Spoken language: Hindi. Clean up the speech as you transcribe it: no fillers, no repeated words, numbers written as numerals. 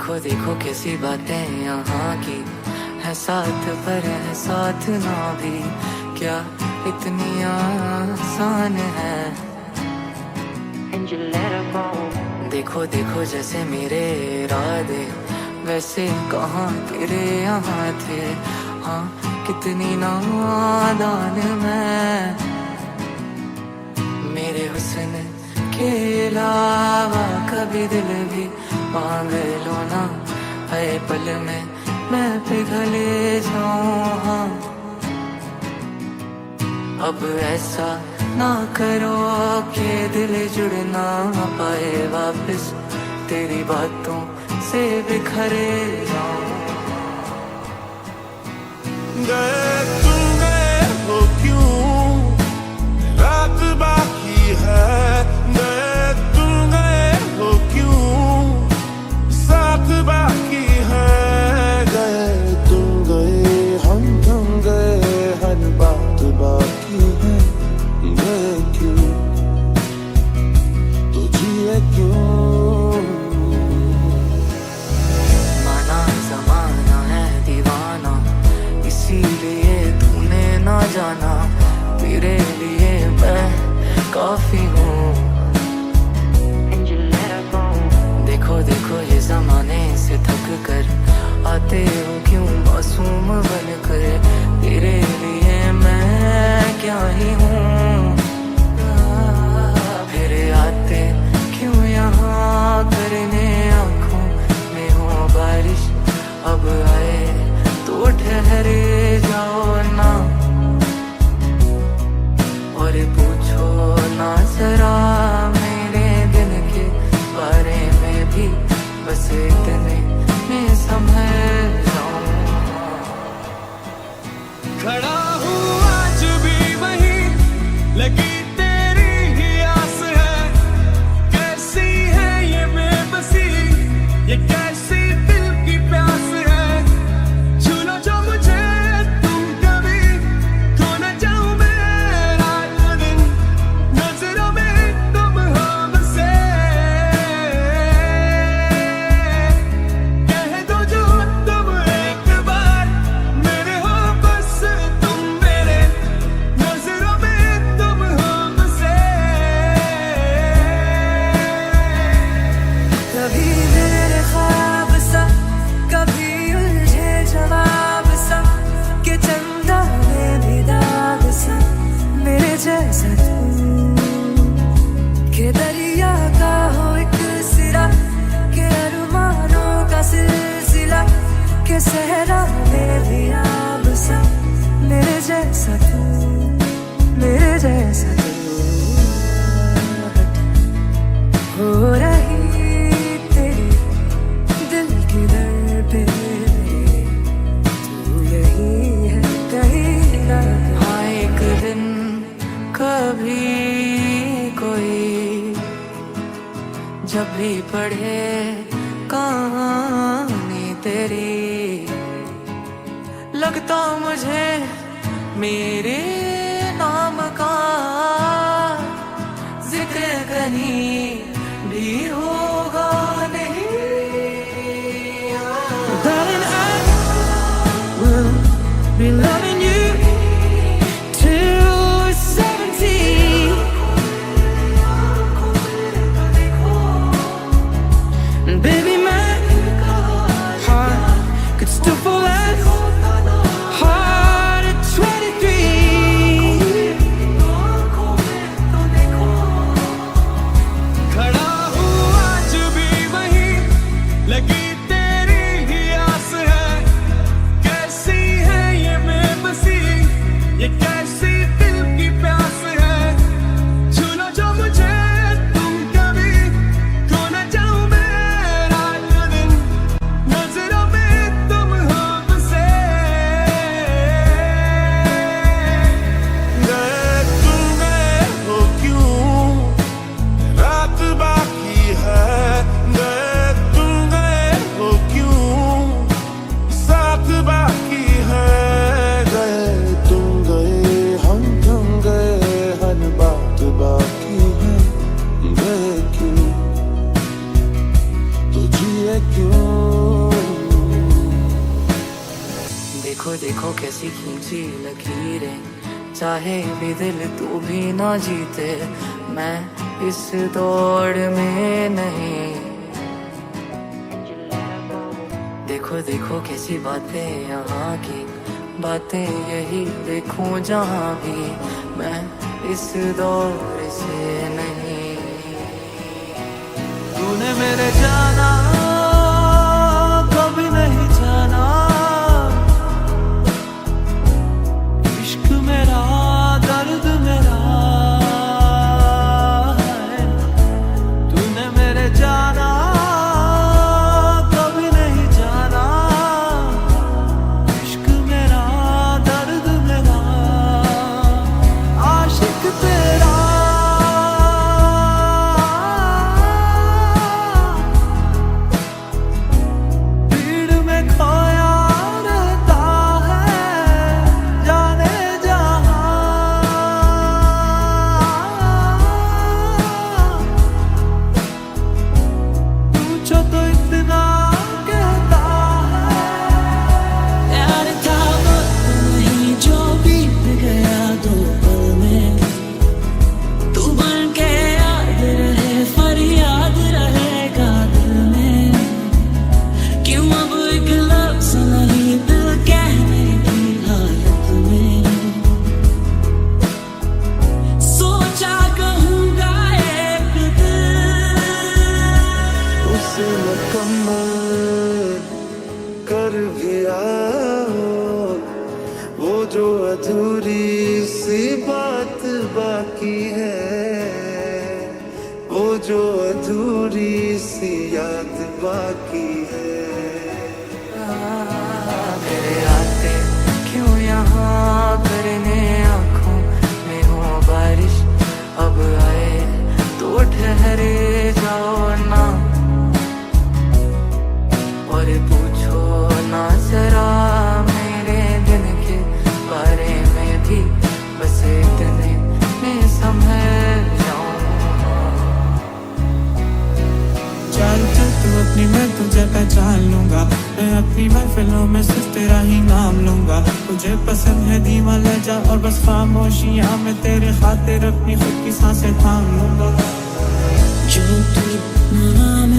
देखो देखो कैसी बातें यहाँ की है, साथ पर है साथ ना भी, क्या इतनी आसान है। देखो देखो जैसे मेरे इरादे वैसे कहाँ तेरे यहाँ थे, हाँ कितनी नादान मैं। मेरे हुस्न के अलावा कभी दिल भी मांग लो ना, हर पल में मैं पिघले जाऊं। हाँ अब ऐसा ना करो कि दिल जुड़ ना पाए वापस, तेरी बातों से बिखरे जाऊं। गए तुम गए हो क्यों, रात बाकी है। गए तुम गए हो क्यों, साथ बाकी है। गए तुम गए हम थम गए, हर बात बाकी है। गए क्यों तो जिए क्यों। माना जमाना है दीवाना, इसीलिए तूने ना जाना, तेरे लिए मैं काफी हूँ। देखो देखो ये जमाने से थक कर आते हो क्यों मासूम बनकर, तेरे लिए मैं क्या ही हूँ। फिर आते क्यों यहाँ करने आँखों में हो बारिश, अब आए तो ठहरे जाओ ना। और पूछो ना जरा मेरे दिन के बारे में भी, बस इतने में संभल जाऊं। खड़ा हूँ आज भी वहीं, लगी तेरी ही आस है। कैसी है ये बेबसी, ये कैसी दिल की प्यास है। छू लो जो मुझे तुम कभी, खो न जाऊं मैं रात दिन, नजरों में तुम हो बसे। कह दो जो तुम एक बार, मेरे हो बस तुम मेरे, नजरों में तुम हो बसे। कभी मेरे ख्वाब सा, कभी उलझे जवाब सा, कि चंदा में भी दाग सा मेरे जैसा तू, कि दरिया का हो एक सिरा, कि अरमानों का सिलसिला, कि सहरा में भी आब सा मेरे जैसा तू, मेरे जैसा तू। हो रही तेरी दिल की धड़कन, तू यही है कहीं ना। हाँ एक दिन कभी कोई जब भी पढ़े कहानी तेरी, लगता मुझे मेरे नाम का जिक्र कहीं भी होगा नहीं। Darling, I will be loving you till 70. And baby, my heart could still fall as hard at 23. देखो देखो कैसी खींची लकीरें, चाहे भी दिल तू भी ना जीते, मैं इस दौड़ में नहीं। देखो देखो कैसी बातें यहाँ की, बातें यही देखूं जहाँ भी, मैं इस दौर से नहीं। तूने मेरे जाना कभी नहीं जाना, इश्क मेरा दर्द मेरा है। तूने मेरे जाना कभी नहीं जाना, इश्क मेरा दर्द मेरा, आशिक तेरा कर गया वो जो अधूरी सी बात बाकी है, वो जो अधूरी सी याद बाकी है। तेरे आते क्यों यहाँ करने आँखों में हो बारिश, अब आए तो ठहरे जाओ ना, और पूछो ना जरा मेरे दिन के बारे में भी, बस इतने में संभल जाऊं। चल चल तू अपनी, मैं तुझे पहचान लूंगा, मैं अपनी महफिलों में सिर्फ तेरा ही नाम लूंगा। तुझे पसंद है धीमा लहजा और बस खामोशियां में तेरे खातिर अपनी खुद की सांसें थाम लूंगा। जो तू नाम